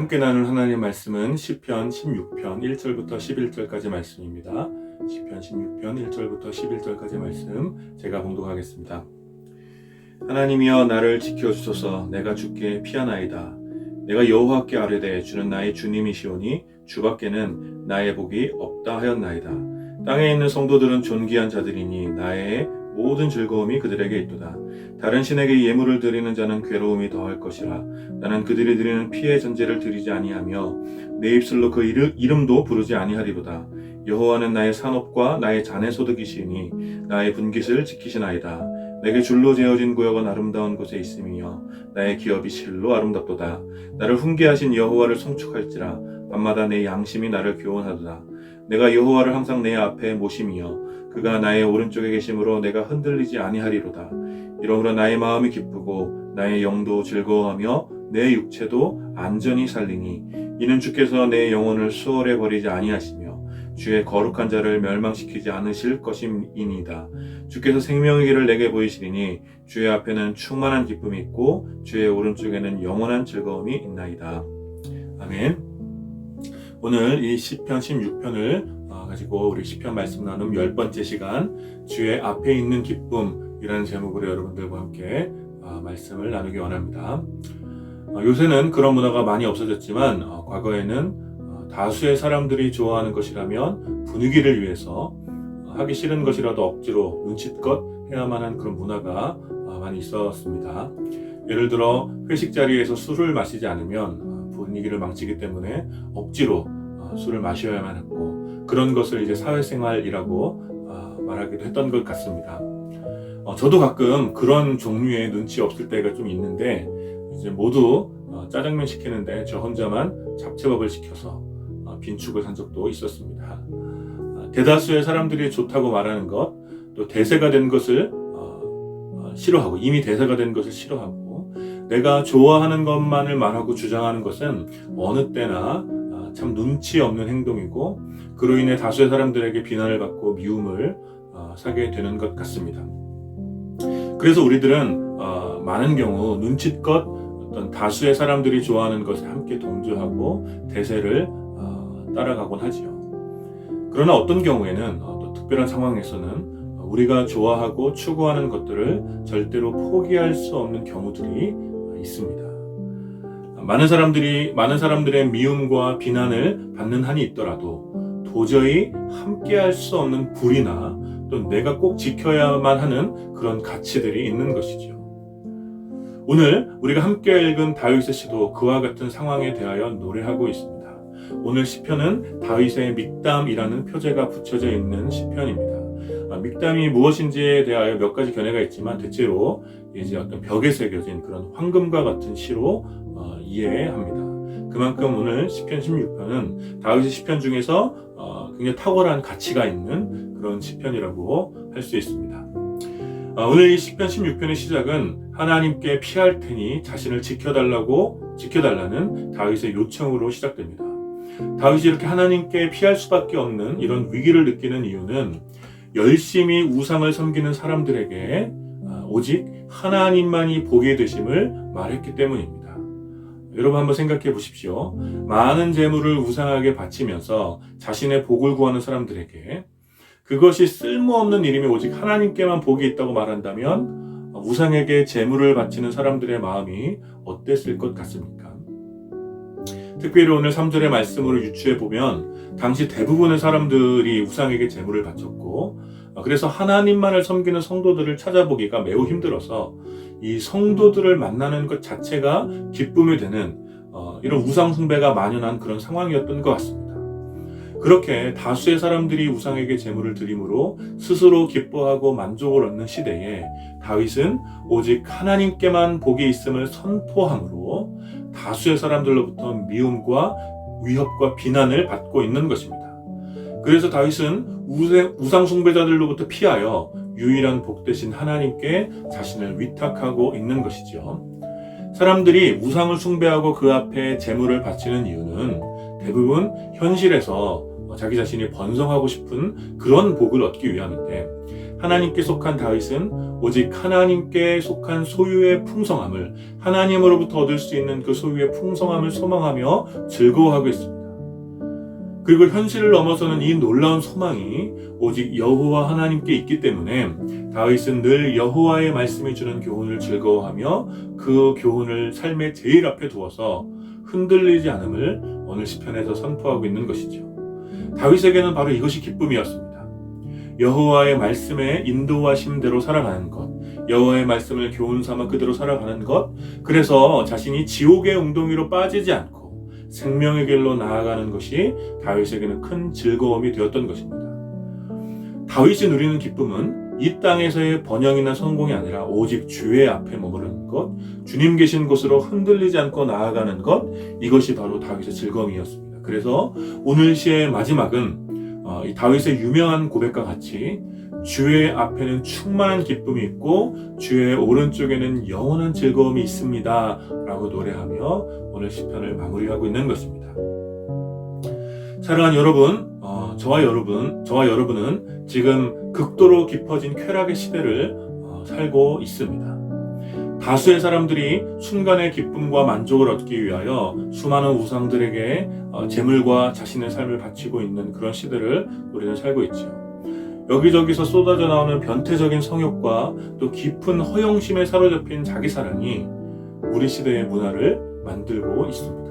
함께 나눌 하나님의 말씀은 시편 16편 1절부터 11절까지 말씀입니다. 시편 16편 1절부터 11절까지 말씀 제가 봉독하겠습니다. 하나님이여 나를 지켜주소서. 내가 주께 피하나이다. 내가 여호와께 아뢰되 주는 나의 주님이시오니 주밖에는 나의 복이 없다 하였나이다. 땅에 있는 성도들은 존귀한 자들이니 나의 모든 즐거움이 그들에게 있도다. 다른 신에게 예물을 드리는 자는 괴로움이 더할 것이라. 나는 그들이 드리는 피의 전제를 드리지 아니하며 내 입술로 그 이름도 부르지 아니하리로다. 여호와는 나의 산업과 나의 잔의 소득이시니 나의 분깃을 지키시나이다. 내게 줄로 재어진 구역은 아름다운 곳에 있으며 나의 기업이 실로 아름답도다. 나를 훈계하신 여호와를 송축할지라. 밤마다 내 양심이 나를 교훈하도다. 내가 여호와를 항상 내 앞에 모심이여 그가 나의 오른쪽에 계심으로 내가 흔들리지 아니하리로다. 이러므로 나의 마음이 기쁘고 나의 영도 즐거워하며 내 육체도 안전히 살리니 이는 주께서 내 영혼을 수월에 버리지 아니하시며 주의 거룩한 자를 멸망시키지 않으실 것임이니이다. 주께서 생명의 길을 내게 보이시리니 주의 앞에는 충만한 기쁨이 있고 주의 오른쪽에는 영원한 즐거움이 있나이다. 아멘. 오늘 이 시편 16편을 가지고 우리 시편 말씀 나눔 10번째 시간 주의 앞에 있는 기쁨이라는 제목으로 여러분들과 함께 말씀을 나누기 원합니다. 요새는 그런 문화가 많이 없어졌지만 과거에는 다수의 사람들이 좋아하는 것이라면 분위기를 위해서 하기 싫은 것이라도 억지로 눈치껏 해야만 하는 그런 문화가 많이 있었습니다. 예를 들어 회식 자리에서 술을 마시지 않으면 분위기를 망치기 때문에 억지로 술을 마셔야만 했고 그런 것을 이제 사회생활이라고 말하기도 했던 것 같습니다. 저도 가끔 그런 종류의 눈치 없을 때가 좀 있는데 이제 모두 짜장면 시키는데 저 혼자만 잡채밥을 시켜서 빈축을 한 적도 있었습니다. 대다수의 사람들이 좋다고 말하는 것, 또 대세가 된 것을 싫어하고 이미 대세가 된 것을 싫어하고 내가 좋아하는 것만을 말하고 주장하는 것은 어느 때나 참 눈치 없는 행동이고 그로 인해 다수의 사람들에게 비난을 받고 미움을 사게 되는 것 같습니다. 그래서 우리들은 많은 경우 눈치껏 어떤 다수의 사람들이 좋아하는 것에 함께 동조하고 대세를 따라가곤 하지요. 그러나 어떤 경우에는 또 특별한 상황에서는 우리가 좋아하고 추구하는 것들을 절대로 포기할 수 없는 경우들이 있습니다. 많은 사람들의 미움과 비난을 받는 한이 있더라도 도저히 함께할 수 없는 불이나 또 내가 꼭 지켜야만 하는 그런 가치들이 있는 것이죠. 오늘 우리가 함께 읽은 다윗의 시도 그와 같은 상황에 대하여 노래하고 있습니다. 오늘 시편은 다윗의 믹담이라는 표제가 붙여져 있는 시편입니다. 믹담이 무엇인지에 대하여 몇 가지 견해가 있지만 대체로 이제 어떤 벽에 새겨진 그런 황금과 같은 시로 이해합니다. 그만큼 오늘 시편 16편은 다윗의 시편 중에서 굉장히 탁월한 가치가 있는 그런 시편이라고 할 수 있습니다. 오늘 이 시편 16편의 시작은 하나님께 피할 테니 자신을 지켜달라는 다윗의 요청으로 시작됩니다. 다윗이 이렇게 하나님께 피할 수밖에 없는 이런 위기를 느끼는 이유는 열심히 우상을 섬기는 사람들에게 오직 하나님만이 복이 되심을 말했기 때문입니다. 여러분 한번 생각해 보십시오. 많은 재물을 우상에게 바치면서 자신의 복을 구하는 사람들에게 그것이 쓸모없는 일이며 오직 하나님께만 복이 있다고 말한다면 우상에게 재물을 바치는 사람들의 마음이 어땠을 것 같습니까? 특별히 오늘 3절의 말씀으로 유추해 보면 당시 대부분의 사람들이 우상에게 재물을 바쳤고 그래서 하나님만을 섬기는 성도들을 찾아보기가 매우 힘들어서 이 성도들을 만나는 것 자체가 기쁨이 되는 이런 우상 숭배가 만연한 그런 상황이었던 것 같습니다. 그렇게 다수의 사람들이 우상에게 제물을 드림으로 스스로 기뻐하고 만족을 얻는 시대에 다윗은 오직 하나님께만 복이 있음을 선포함으로 다수의 사람들로부터 미움과 위협과 비난을 받고 있는 것입니다. 그래서 다윗은 우상 숭배자들로부터 피하여 유일한 복 되신 하나님께 자신을 위탁하고 있는 것이죠. 사람들이 우상을 숭배하고 그 앞에 제물을 바치는 이유는 대부분 현실에서 자기 자신이 번성하고 싶은 그런 복을 얻기 위함인데 하나님께 속한 다윗은 오직 하나님께 속한 소유의 풍성함을, 하나님으로부터 얻을 수 있는 그 소유의 풍성함을 소망하며 즐거워하고 있습니다. 그리고 현실을 넘어서는 이 놀라운 소망이 오직 여호와 하나님께 있기 때문에 다윗은 늘 여호와의 말씀이 주는 교훈을 즐거워하며 그 교훈을 삶의 제일 앞에 두어서 흔들리지 않음을 오늘 시편에서 선포하고 있는 것이죠. 다윗에게는 바로 이것이 기쁨이었습니다. 여호와의 말씀에 인도하심대로 살아가는 것, 여호와의 말씀을 교훈 삼아 그대로 살아가는 것, 그래서 자신이 지옥의 웅덩이로 빠지지 않고 생명의 길로 나아가는 것이 다윗에게는 큰 즐거움이 되었던 것입니다. 다윗이 누리는 기쁨은 이 땅에서의 번영이나 성공이 아니라 오직 주의 앞에 머무르는 것, 주님 계신 곳으로 흔들리지 않고 나아가는 것, 이것이 바로 다윗의 즐거움이었습니다. 그래서 오늘 시의 마지막은 이 다윗의 유명한 고백과 같이 주의 앞에는 충만한 기쁨이 있고 주의 오른쪽에는 영원한 즐거움이 있습니다 라고 노래하며 오늘 시편을 마무리하고 있는 것입니다. 사랑하는 여러분, 저와 여러분은 지금 극도로 깊어진 쾌락의 시대를 살고 있습니다. 다수의 사람들이 순간의 기쁨과 만족을 얻기 위하여 수많은 우상들에게 재물과 자신의 삶을 바치고 있는 그런 시대를 우리는 살고 있죠. 여기저기서 쏟아져 나오는 변태적인 성욕과 또 깊은 허영심에 사로잡힌 자기 사랑이 우리 시대의 문화를 만들고 있습니다.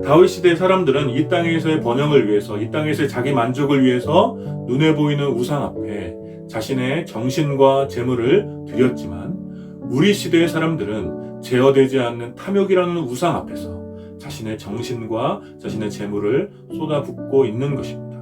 다윗 시대의 사람들은 이 땅에서의 번영을 위해서, 이 땅에서의 자기 만족을 위해서 눈에 보이는 우상 앞에 자신의 정신과 재물을 드렸지만 우리 시대의 사람들은 제어되지 않는 탐욕이라는 우상 앞에서 자신의 정신과 자신의 재물을 쏟아붓고 있는 것입니다.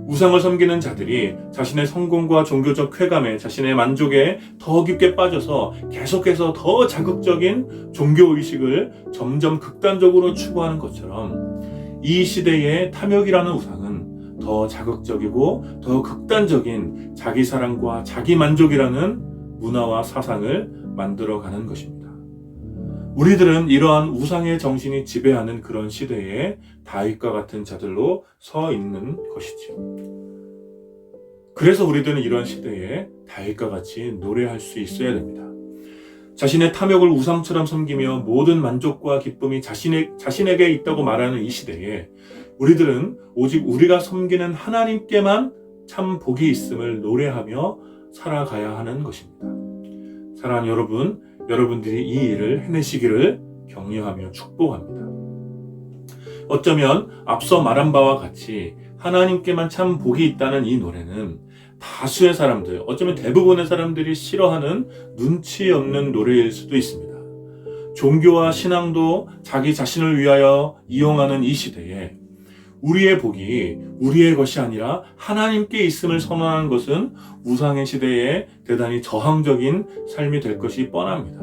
우상을 섬기는 자들이 자신의 성공과 종교적 쾌감에, 자신의 만족에 더 깊게 빠져서 계속해서 더 자극적인 종교의식을 점점 극단적으로 추구하는 것처럼 이 시대의 탐욕이라는 우상은 더 자극적이고 더 극단적인 자기 사랑과 자기 만족이라는 문화와 사상을 만들어가는 것입니다. 우리들은 이러한 우상의 정신이 지배하는 그런 시대에 다윗과 같은 자들로 서 있는 것이지요. 그래서 우리들은 이런 시대에 다윗과 같이 노래할 수 있어야 됩니다. 자신의 탐욕을 우상처럼 섬기며 모든 만족과 기쁨이 자신에게 있다고 말하는 이 시대에 우리들은 오직 우리가 섬기는 하나님께만 참 복이 있음을 노래하며 살아가야 하는 것입니다. 사랑하는 여러분, 여러분들이 이 일을 해내시기를 격려하며 축복합니다. 어쩌면 앞서 말한 바와 같이 하나님께만 참 복이 있다는 이 노래는 다수의 사람들, 어쩌면 대부분의 사람들이 싫어하는 눈치 없는 노래일 수도 있습니다. 종교와 신앙도 자기 자신을 위하여 이용하는 이 시대에 우리의 복이 우리의 것이 아니라 하나님께 있음을 선언하는 것은 우상의 시대에 대단히 저항적인 삶이 될 것이 뻔합니다.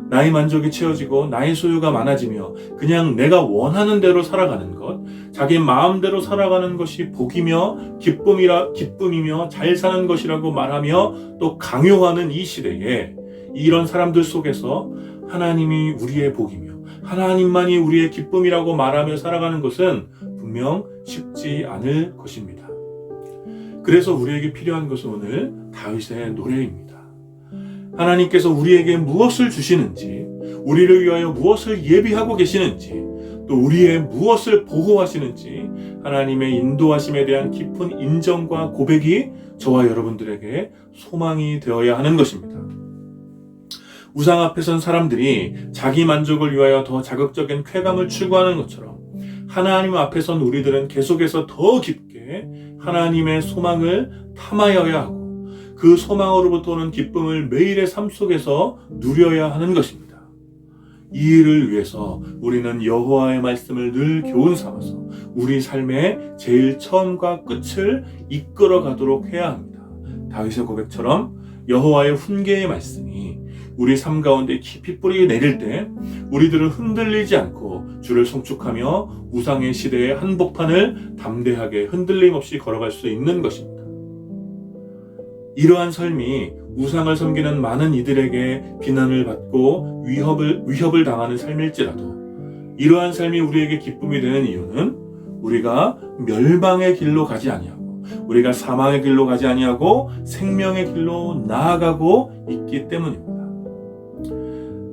나의 만족이 채워지고 나의 소유가 많아지며 그냥 내가 원하는 대로 살아가는 것, 자기 마음대로 살아가는 것이 복이며 기쁨이며 잘 사는 것이라고 말하며 또 강요하는 이 시대에 이런 사람들 속에서 하나님이 우리의 복이며 하나님만이 우리의 기쁨이라고 말하며 살아가는 것은 분명 쉽지 않을 것입니다. 그래서 우리에게 필요한 것은 오늘 다윗의 노래입니다. 하나님께서 우리에게 무엇을 주시는지, 우리를 위하여 무엇을 예비하고 계시는지, 또 우리의 무엇을 보호하시는지 하나님의 인도하심에 대한 깊은 인정과 고백이 저와 여러분들에게 소망이 되어야 하는 것입니다. 우상 앞에 선 사람들이 자기 만족을 위하여 더 자극적인 쾌감을 추구하는 것처럼 하나님 앞에 선 우리들은 계속해서 더 깊게 하나님의 소망을 탐하여야 하고 그 소망으로부터 오는 기쁨을 매일의 삶 속에서 누려야 하는 것입니다. 이 일을 위해서 우리는 여호와의 말씀을 늘 교훈 삼아서 우리 삶의 제일 처음과 끝을 이끌어 가도록 해야 합니다. 다윗의 고백처럼 여호와의 훈계의 말씀이 우리 삶 가운데 깊이 뿌리 내릴 때 우리들은 흔들리지 않고 주를 송축하며 우상의 시대의 한복판을 담대하게 흔들림 없이 걸어갈 수 있는 것입니다. 이러한 삶이 우상을 섬기는 많은 이들에게 비난을 받고 위협을 당하는 삶일지라도 이러한 삶이 우리에게 기쁨이 되는 이유는 우리가 멸망의 길로 가지 아니하고 우리가 사망의 길로 가지 아니하고 생명의 길로 나아가고 있기 때문입니다.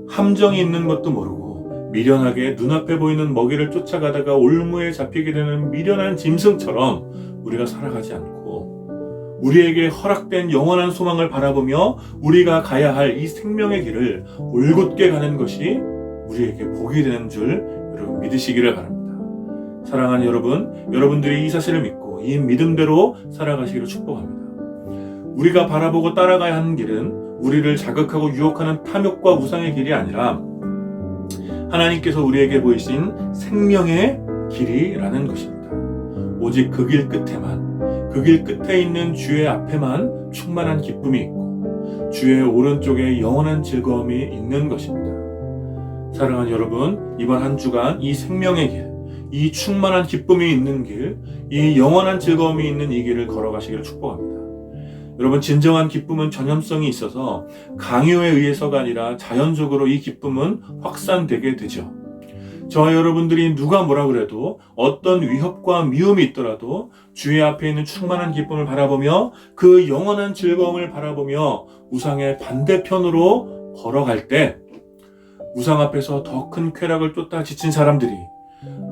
함정이 있는 것도 모르고 미련하게 눈앞에 보이는 먹이를 쫓아가다가 올무에 잡히게 되는 미련한 짐승처럼 우리가 살아가지 않고 우리에게 허락된 영원한 소망을 바라보며 우리가 가야 할 이 생명의 길을 올곧게 가는 것이 우리에게 복이 되는 줄 여러분 믿으시기를 바랍니다. 사랑하는 여러분, 여러분들이 이 사실을 믿고 이 믿음대로 살아가시기를 축복합니다. 우리가 바라보고 따라가야 하는 길은 우리를 자극하고 유혹하는 탐욕과 우상의 길이 아니라 하나님께서 우리에게 보이신 생명의 길이라는 것입니다. 오직 그 길 끝에만, 그 길 끝에 있는 주의 앞에만 충만한 기쁨이 있고 주의 오른쪽에 영원한 즐거움이 있는 것입니다. 사랑하는 여러분, 이번 한 주간 이 생명의 길, 이 충만한 기쁨이 있는 길, 이 영원한 즐거움이 있는 이 길을 걸어가시기를 축복합니다. 여러분, 진정한 기쁨은 전염성이 있어서 강요에 의해서가 아니라 자연적으로 이 기쁨은 확산되게 되죠. 저와 여러분들이 누가 뭐라 그래도 어떤 위협과 미움이 있더라도 주의 앞에 있는 충만한 기쁨을 바라보며 그 영원한 즐거움을 바라보며 우상의 반대편으로 걸어갈 때 우상 앞에서 더 큰 쾌락을 쫓다 지친 사람들이,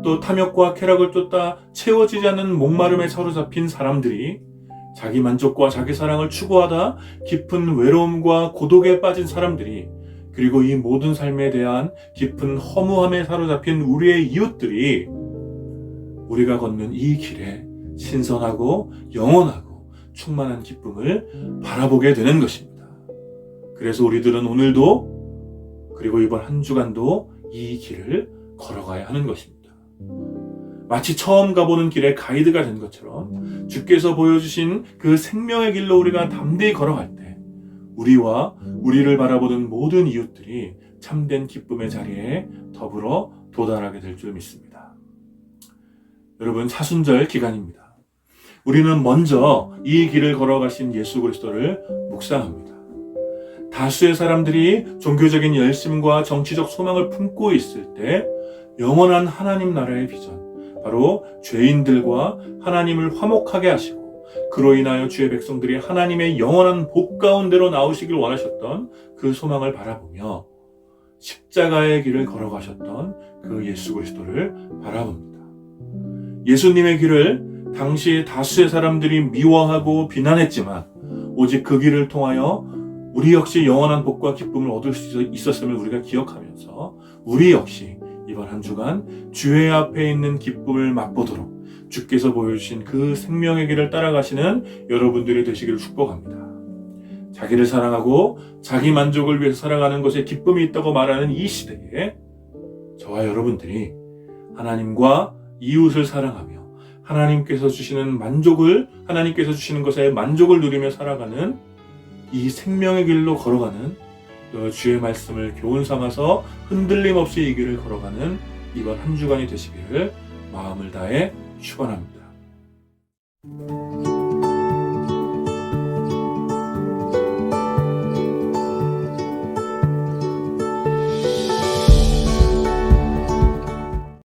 또 탐욕과 쾌락을 쫓다 채워지지 않는 목마름에 사로잡힌 사람들이, 자기 만족과 자기 사랑을 추구하다 깊은 외로움과 고독에 빠진 사람들이, 그리고 이 모든 삶에 대한 깊은 허무함에 사로잡힌 우리의 이웃들이 우리가 걷는 이 길에 신선하고 영원하고 충만한 기쁨을 바라보게 되는 것입니다. 그래서 우리들은 오늘도 그리고 이번 한 주간도 이 길을 걸어가야 하는 것입니다. 마치 처음 가보는 길에 가이드가 된 것처럼 주께서 보여주신 그 생명의 길로 우리가 담대히 걸어갈 때 우리와 우리를 바라보는 모든 이웃들이 참된 기쁨의 자리에 더불어 도달하게 될 줄 믿습니다. 여러분, 사순절 기간입니다. 우리는 먼저 이 길을 걸어가신 예수 그리스도를 묵상합니다. 다수의 사람들이 종교적인 열심과 정치적 소망을 품고 있을 때 영원한 하나님 나라의 비전, 바로 죄인들과 하나님을 화목하게 하시고 그로 인하여 주의 백성들이 하나님의 영원한 복 가운데로 나오시길 원하셨던 그 소망을 바라보며 십자가의 길을 걸어가셨던 그 예수 그리스도를 바라봅니다. 예수님의 길을 당시 다수의 사람들이 미워하고 비난했지만 오직 그 길을 통하여 우리 역시 영원한 복과 기쁨을 얻을 수 있었음을 우리가 기억하면서 우리 역시 이번 한 주간 주의 앞에 있는 기쁨을 맛보도록 주께서 보여주신 그 생명의 길을 따라가시는 여러분들이 되시기를 축복합니다. 자기를 사랑하고 자기 만족을 위해서 살아가는 것에 기쁨이 있다고 말하는 이 시대에 저와 여러분들이 하나님과 이웃을 사랑하며 하나님께서 주시는 것에 만족을 누리며 살아가는 이 생명의 길로 걸어가는 주의 말씀을 교훈 삼아서 흔들림 없이 이 길을 걸어가는 이번 한 주간이 되시기를 마음을 다해 축원합니다.